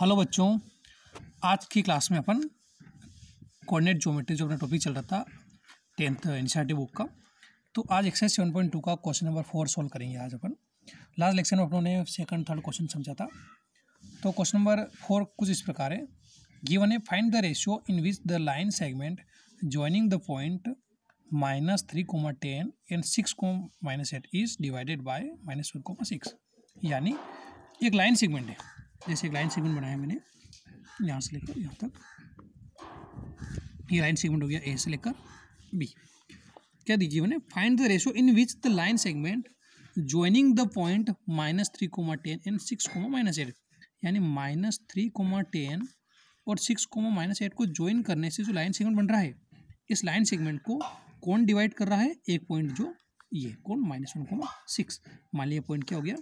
Hello बच्चों, आज की क्लास में अपन कोऑर्डिनेट ज्योमेट्री जो अपना टॉपिक चल रहा था 10th एनसीईआरटी बुक का, तो आज एक्सरसाइज 7.2 का क्वेश्चन नंबर 4 सॉल्व करेंगे आज अपन। लास्ट लेक्चर में अपनों ने सेकंड थर्ड क्वेश्चन समझा था। तो क्वेश्चन नंबर 4 कुछ इस प्रकार है, गिवन है find the ratio in which the line segment joining the point -3, 10 and 6, -8 is divided by -1, 6। यानी एक लाइन सेगमेंट है, जैसे एक लाइन सेगमेंट बनाया मैंने यहाँ से लेकर यहाँ तक, ये लाइन सेगमेंट हो गया ए से लेकर बी। क्या दीजिए मैंने, find the ratio in which the line segment joining the point -3, 10 and 6, -8। यानी -3, 10 और 6, -8 को ज्वाइन करने से जो लाइन सेगमेंट बन रहा है, इस लाइन सेगमेंट को कौन डिवाइड कर रहा है? एक पॉइंट जो ये कौन -1, 6। मान लिया पॉइंट क्या हो गया,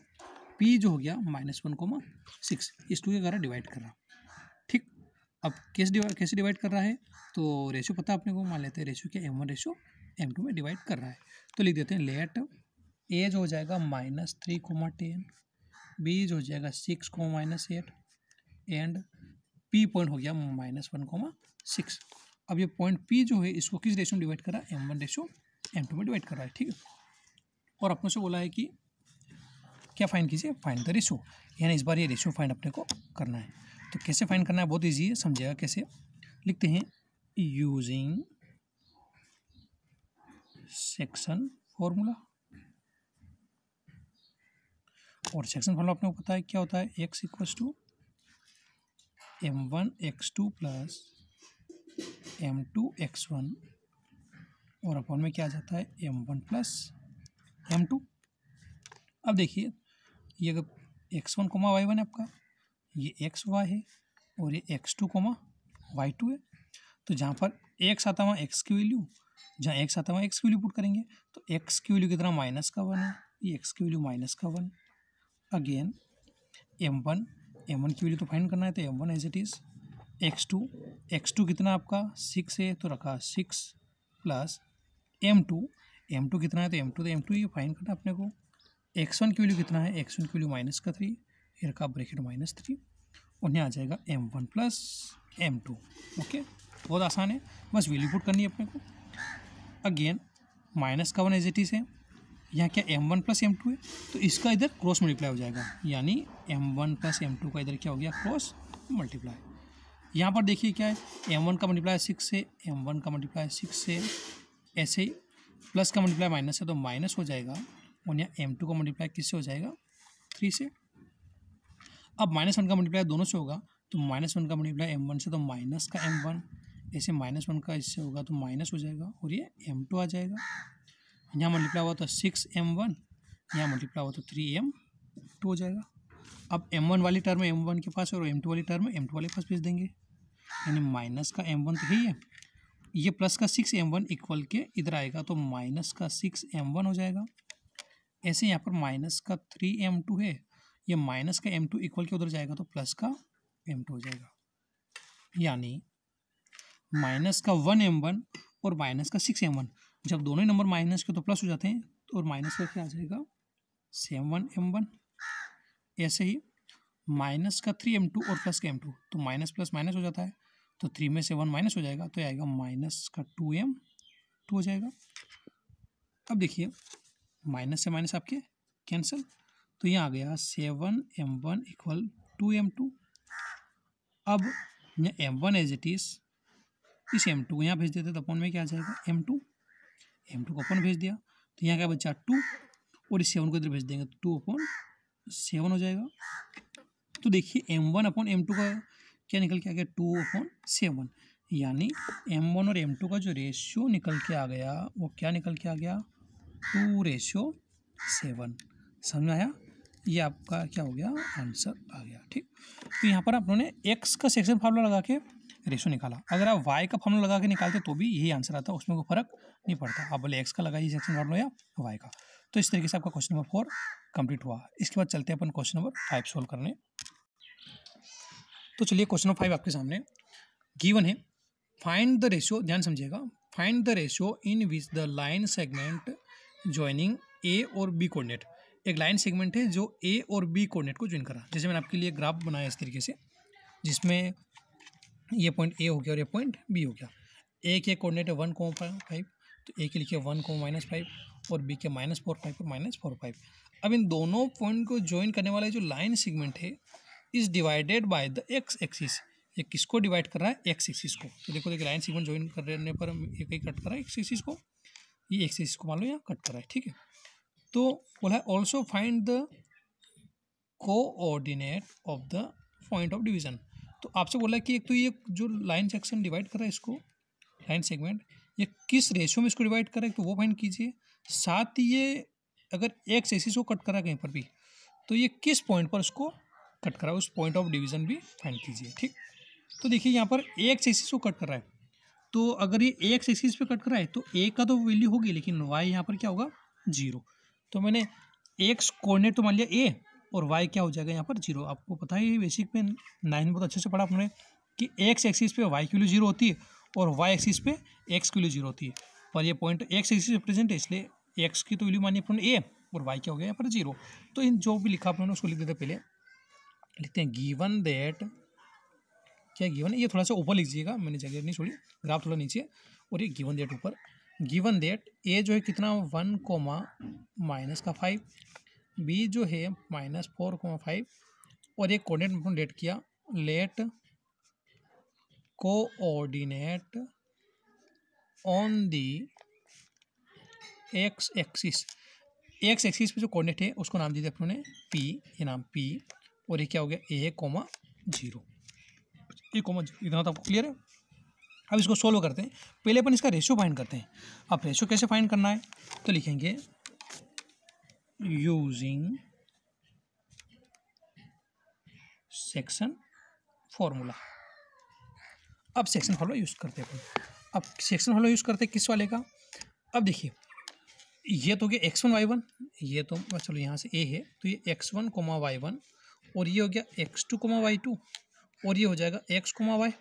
P जो हो गया -1, 6, इस टू के द्वारा डिवाइड कर रहा। ठीक, अब कैसे डिवाइड कर रहा है, तो रेशियो पता अपने को, मान लेते हैं रेशियो क्या, M1 रेशियो M2 में डिवाइड कर रहा है। तो लिख देते हैं लेट A जो हो जाएगा -3, 10, B जो हो जाएगा 6, -8 एंड P पॉइंट हो गया -1, 6। अब ये पॉइंट P जो है इसको किस रेशियो में डिवाइड कर रहा है? M1 रेशियो M2 में डिवाइड कर रहा है। ठीक है, और अपनों से बोला है कि क्या फाइंड कीजिए, फाइंड द रेशियो। यानी इस बार ये रेशियो फाइंड अपने को करना है। तो कैसे फाइंड करना है, बहुत इजी है, समझिएगा कैसे। लिखते हैं यूजिंग सेक्शन फॉर्मूला, और सेक्शन फॉर्मूला अपने को पता है क्या होता है, x = m1 x2 plus m2 x1, और अपॉन में क्या आ जाता है m1 प्लस m2। अब देखिए, ये अगर x1, y1 है आपका, ये xy है और ये x2, y2 है। तो जहाँ पर x आता है वहाँ x की वैल्यू, जहाँ x आता है वहाँ x की वैल्यू पुट करेंगे। तो x की वैल्यू कितना, -1 है, ये x की वैल्यू -1। अगेन m1 की वैल्यू तो फाइंड करना है, तो m1 as it is, x2 कितना आपका 6 है, तो रखा 6 प्लस m2 कितना है, तो m2 ये फाइंड करना है अपने को। x1 की वैल्यू कितना है, x1 की वैल्यू -3, ये रखा ब्रैकेट -3, और यहाँ आ जाएगा m1 प्लस m2। ओके, बहुत आसान है, बस वैल्यू पुट करनी है अपने को। अगेन -1 एज इट इज़ है, यहाँ क्या m1 प्लस m2 है, तो इसका इधर क्रॉस मल्टीप्लाई हो जाएगा, यानी m1 प्लस m2 का इधर क्या हो गया, क्रॉस मल्टीप्लाई। यहाँ पर देखिए क्या है, m1 का मल्टीप्लाई 6 से, m1 का मल्टीप्लाई 6 से, ऐसे ही प्लस का मल्टीप्लाई माइनस है तो माइनस हो जाएगा, और यहाँ m2 का मल्टीप्लाई किससे हो जाएगा, 3 से। अब -1 का मल्टीप्लाई दोनों से होगा, तो -1 का मल्टीप्लाई m1 से तो माइनस का m1, ऐसे -1 का इससे होगा तो माइनस हो जाएगा, और ये m2 आ जाएगा। यहाँ मल्टीप्लाई हुआ तो 6m1, यहाँ मल्टीप्लाई हुआ तो 3m2 हो जाएगा। अब m1 वाली टर्म m1 के पास और m2 वाली टर्म m2 वाले के पास भेज देंगे, यानी माइनस का m1 तो यही है, ये प्लस का 6m1 इक्वल के इधर आएगा तो माइनस का 6m1 हो जाएगा। ऐसे यहाँ पर माइनस का 3m2 है, ये माइनस का m2 इक्वल के उधर जाएगा तो प्लस का m2 हो जाएगा, यानी माइनस का 1m1 और माइनस का 6m1, जब दोनों ही नंबर माइनस के तो प्लस हो जाते हैं, और माइनस का क्या आ जाएगा 7m1। ऐसे ही माइनस का 3m2 और प्लस का m2, तो माइनस प्लस माइनस हो जाता है, तो 3 में से 1 माइनस हो जाएगा, तो आएगा माइनस का 2m2 हो जाएगा। अब देखिए माइनस से माइनस आपके कैंसिल, तो यहाँ आ गया 7m1 = 2m2। अब यहाँ m1 एज इट इज़, इस m2 को यहाँ भेज देते तो अपन में क्या आ जाएगा m2 को अपन भेज दिया, तो यहाँ क्या बचा 2, और इस 7 को इधर भेज देंगे तो 2/7 हो जाएगा। तो देखिए m1/m2 का क्या निकल के आ गया, 2/7, यानी m1 और m2 का जो रेशियो निकल के आ गया वो क्या निकल के आ गया, 2:7। समझ में आया, ये आपका क्या हो गया, आंसर आ गया। ठीक, तो यहाँ पर आप लोगों ने x का सेक्शन फार्मूला लगा के रेशियो निकाला, अगर आप y का फार्मूला लगा के निकालते तो भी यही आंसर आता, उसमें कोई फर्क नहीं पड़ता। आप बोले x का लगाइए सेक्शन फार्मूला या y का। तो इस तरीके से आपका क्वेश्चन नंबर 4 कंप्लीट हुआ। इसके बाद चलते हैं अपन क्वेश्चन नंबर 5 सोल्व करने। तो चलिए क्वेश्चन नंबर 5 आपके सामने गिवन है, फाइंड द रेशियो, ध्यान समझिएगा, find the ratio in which the line segment joining A और बी कोऑर्डिनेट। एक लाइन सेगमेंट है जो ए और बी कोऑर्डिनेट को ज्वाइन करा, जैसे मैंने आपके लिए ग्राफ बनाया इस तरीके से, जिसमें ये पॉइंट ए हो गया और ये पॉइंट बी हो गया। ए के कोऑर्डिनेट है 1,5, तो ए के लिखिए 1,-5 और बी के -4,5 और -4,5। अब इन दोनों पॉइंट को ज्वाइन करने वाला जो लाइन सेगमेंट है is divided by the x axis. ये किसको डिवाइड कर रहा है? एक्स एक्सिस को। तो देखो लाइन सेगमेंट ज्वाइन करने पर ये कहीं कट कर रहा है एक्स एक्सिस को, ये एक्स एक्सिस को मान लो यहाँ कट कर रहा है, ठीक है। तो बोला है also find the coordinate of the point of division. तो आपसे बोला है कि एक तो ये जो लाइन सेक्शन डिवाइड कर रहा है इसको, लाइन सेगमेंट, ये किस रेशियो में इसको डिवाइड कर रहा है तो वो फाइंड कीजिए। साथ ही ये अगर एक्स एक्सिस को कट कर रहा है कहीं पर भी तो ये किस पॉइंट पर उसको कट कर रहा है, उस पॉइंट ऑफ डिवीजन भी फाइंड कीजिए, ठीक। तो देखिए यहाँ पर एक्स एक्सिस को कट कर रहा है, तो अगर ये एक्स एक्सिस पे कट कर रहा है तो ए का तो वैल्यू होगी, लेकिन वाई यहाँ पर क्या होगा? 0। तो मैंने एक्स कोऑर्डिनेट तो मान लिया ए और वाई क्या हो जाएगा यहाँ पर 0। आपको पता है ये बेसिक में 9 बहुत अच्छे से पढ़ा आपने कि एक्स एक्सिस पे वाई की वैल्यू 0 होती है और वाई एक्सिस पे एक्स की वैल्यू 0 होती है। पर ये पॉइंट एक्स एक्सिस पे प्रेजेंट है इसलिए एक्स की तो वैल्यू मानिए अपने ए और वाई क्या हो गया यहाँ पर 0। तो इन जो भी लिखा आपने उसको लिख देते, पहले लिखते हैं गिवन दैट, क्या गिवन है ये थोड़ा सा ऊपर लिखिएगा, मैंने जगह नहीं छोड़ी, ग्राफ थोड़ा नीचे और ये गिवन दैट ऊपर। गिवन दैट ए जो है कितना 1,-5, बी जो है -4,5 और एक कोऑर्डिनेट में लेट किया, let coordinate on the X axis. X axis पे जो कोऑर्डिनेट है उसको नाम दीजिए अपने पी, ये नाम पी, और ये क्या हो गया A,0, इतना तो आपको क्लियर है। अब इसको सोल्व करते हैं, पहले अपन इसका रेशियो फाइंड करते हैं। अब रेशियो कैसे फाइंड करना है तो लिखेंगे यूजिंग सेक्शन फॉर्मूला। अब सेक्शन फॉर्मूला यूज करते हैं अपन। अब सेक्शन फॉर्मूला यूज करते हैं किस वाले का? अब देखिए ये तो गया x1 y1, ये तो चलो यहाँ से a है तो ये x1, y1 और ये हो गया x2, y2 और ये हो जाएगा x, y,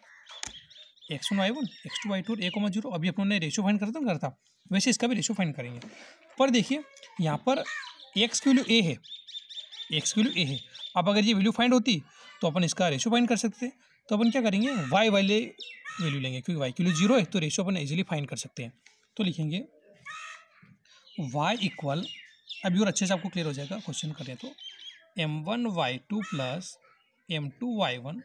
x1 y1, x2 y2 और a,0। अभी अपने रेशियो फाइंड करता था वैसे इसका भी रेशियो फाइंड करेंगे। पर देखिए यहाँ पर x की वैल्यू a है, x की वैल्यू a है। अब अगर ये वैल्यू फाइंड होती तो अपन इसका रेशियो फाइंड कर सकते। तो अपन क्या करेंगे y वाले वैल्यू लेंगे, क्योंकि y की वैल्यू 0 है तो रेशियो अपन इजीली फाइंड कर सकते हैं। तो लिखेंगे y इक्वल, अभी और अच्छे से आपको क्लियर हो जाएगा क्वेश्चन करें तो m1 y2 plus m2 y1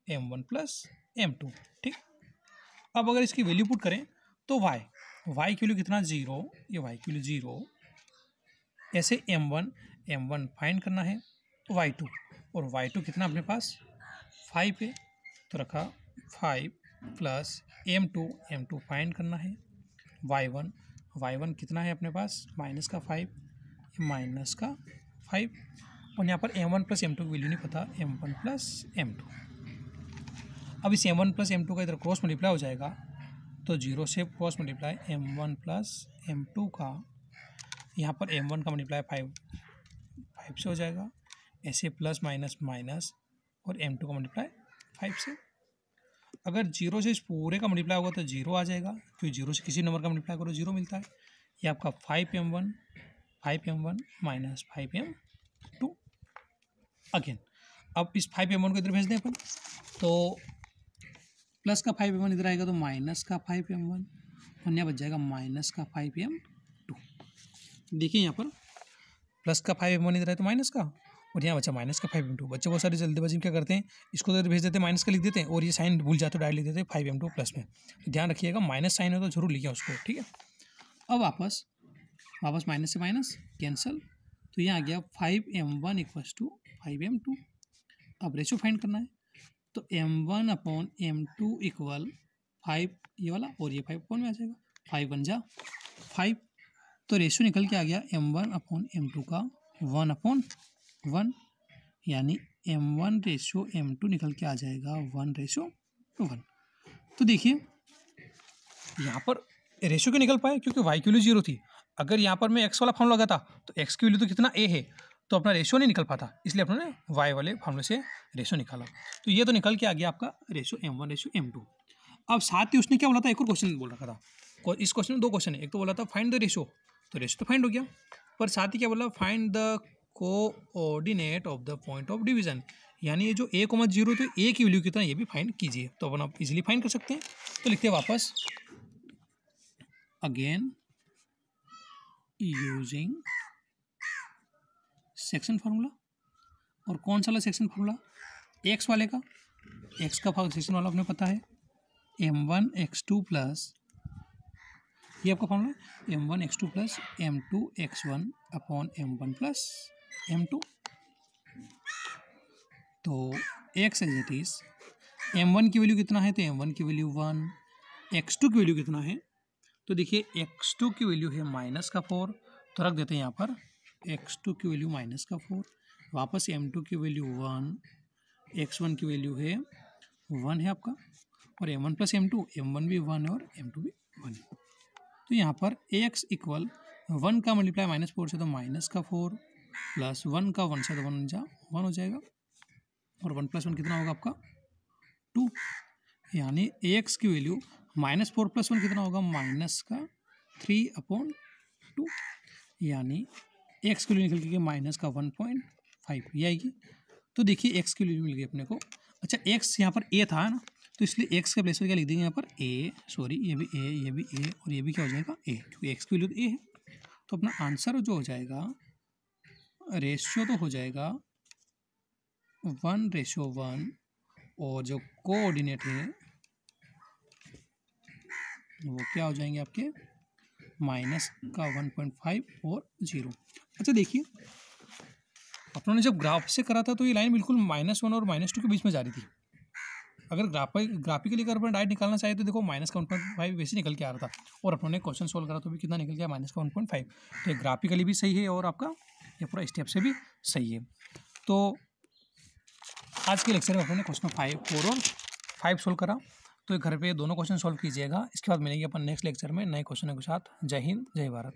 m1 plus m2, ठीक। अब अगर इसकी वैल्यू पुट करें तो y की वैल्यू कितना 0, ये y की वैल्यू 0, ऐसे m1 फाइंड करना है तो y2 और y2 कितना अपने पास 5 है तो रखा 5 प्लस m2 फाइंड करना है, y1 कितना है अपने पास -5 -5 और यहाँ पर m1 प्लस m2 की वैल्यू नहीं पता, m1 प्लस m2। अब इस m1 प्लस m2 का इधर क्रॉस मल्टीप्लाई हो जाएगा तो 0 से cross multiply m1 plus m2 का, यहाँ पर m1 का मल्टीप्लाई 5 से हो जाएगा, ऐसे प्लस माइनस माइनस और m2 का मल्टीप्लाई 5 से। अगर 0 से इस पूरे का मल्टीप्लाई होगा तो 0 आ जाएगा, क्योंकि 0 से किसी नंबर का मल्टीप्लाई करो 0 मिलता है। ये आपका 5m1 माइनस 5m2 अगेन। अब इस 5m1 को इधर भेज दें अपन तो प्लस का 5m1 इधर आएगा तो माइनस का 5m1 और यहाँ बच जाएगा माइनस का 5m2। देखिए यहाँ पर प्लस का 5m1 इधर है तो माइनस का, और यहाँ बचा माइनस का 5m2। बच्चे बहुत सारे जल्दीबाजी क्या करते हैं इसको तो भेज देते हैं माइनस का लिख देते हैं और ये साइन भूल जाते तो डायरेक्ट लिख देते हैं 5m2 प्लस में। तो ध्यान रखिएगा माइनस साइन हो तो जरूर लिखें उसको, ठीक है। अब वापस माइनस से माइनस कैंसिल, तो यहाँ आ गया 5m1 इक्वल्स टू 5m2। अब रेशियो फाइंड करना है तो m1 अपॉन m2 इक्वल 5 ये वाला और ये 5 अपॉन में आ जाएगा, 5 1 जा 5। तो रेशियो निकल के आ गया m1 अपॉन m2 का 1/1, यानी m1 रेशियो m2 निकल के आ जाएगा 1/1। तो देखिए यहाँ पर रेशियो क्यों निकल पाए, क्योंकि y की वैल्यू 0 थी। अगर यहाँ पर मैं x वाला फॉर्मूला लगाता तो x की वैल्यू तो कितना a है तो अपना रेशियो नहीं निकल पाता, इसलिए अपने y वाले फॉर्मूले से रेशियो निकाला। तो ये तो निकल के आ गया आपका रेशियो m1 रेशियो m2। अब साथ ही उसने क्या बोला था, एक और क्वेश्चन बोल रखा था। इस क्वेश्चन में 2 क्वेश्चन है, एक तो बोला था फाइंड द रेशियो, तो रेशियो तो फाइंड हो गया, पर साथ ही क्या बोला find the coordinate of the point of division, यानी ये जो a,0 तो a की वैल्यू कितना ये भी फाइंड कीजिए। तो अपन आप इजीली फाइंड कर सकते हैं। तो लिखते हैं वापस, अगेन यूजिंग सेक्शन फार्मूला। और कौन सा वाला सेक्शन फार्मूला? एक्स वाले का, एक्स का भाग सेक्शन वाला अपने पता है, m1 x2 प्लस, ये आपका फॉर्मूला है, m1 x2 plus m2 x1 upon m1 plus m2। तो x as it is, m1 की वैल्यू कितना है? तो m1 की वैल्यू 1, x2 की वैल्यू कितना है? तो देखिए x2 की वैल्यू है -4, तो रख देते हैं यहाँ पर x2 की वैल्यू -4। वापस m2 की वैल्यू 1, x1 की वैल्यू है 1 है आपका, और m1 प्लस m2, m1 भी 1 और m2 भी 1। तो यहाँ पर ax इक्वल 1 का मल्टीप्लाई -4 से तो -4 प्लस 1 का 1 से तो 1 हो जाएगा, और 1 + 1 कितना होगा आपका 2। यानी ax की वैल्यू -4 + 1 कितना होगा? -3/2। यानी x की वैल्यू निकल के -1.5 ये आएगी। तो देखिए x की वैल्यू मिल गई अपने को। अच्छा x यहाँ पर a था ना, तो इसलिए x के प्लेस पर क्या लिख देंगे यहाँ पर a, सॉरी ये भी a, ये भी a और ये भी क्या हो जाएगा a, क्योंकि x की वैल्यू तो a है। तो अपना आंसर जो हो जाएगा, रेशियो तो हो जाएगा 1:1, और जो कोऑर्डिनेट है वो क्या हो जाएंगे आपके -1.5 और 0। अच्छा देखिए, अपनों ने जब ग्राफ से करा था तो ये लाइन बिल्कुल -1 और -2 के बीच में जा रही थी। अगर ग्राफिकली अगर अपन डायरेक्ट निकालना चाहे तो देखो -1.5 वैसे निकल के आ रहा था, और अपनों ने क्वेश्चन सोल्व करा तो भी कितना निकल गया -1.5। तो ये ग्राफिकली भी सही है और आपका ये पूरा स्टेप से भी सही है। तो आज के लेक्चर में अपने क्वेश्चन 4 और 5 सोल्व करा। तो घर पे दोनों क्वेश्चन सोल्व कीजिएगा। इसके बाद मिलेंगे अपन नेक्स्ट लेक्चर में नए क्वेश्चनों के साथ। जय हिंद, जय भारत।